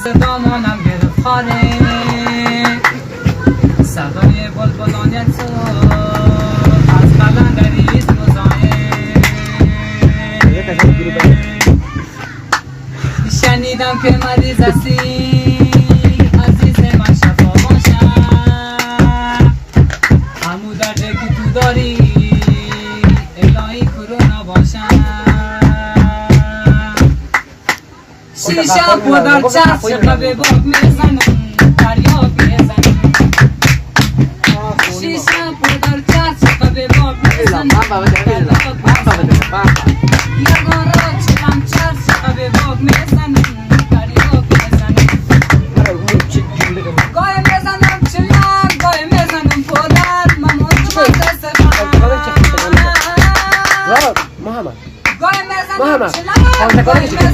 دامانم گرفت خاره صدای بلبلان تو از قلندریز شنیدم که مریض هستی عزیز من شفا باشم همو درده که تو داری الهی کرونا باشم شیشه پودر چرس شقه به باک میزنم تریاک میزنم شیشه پودر چرس شقه به باک میزنم یگارا چکم چرس شقه به باک میزنم تریاک میزنم گاهی میزنم چلک گاهی میزنم پودر مامان تو دست محمد گاهی میزنم چلک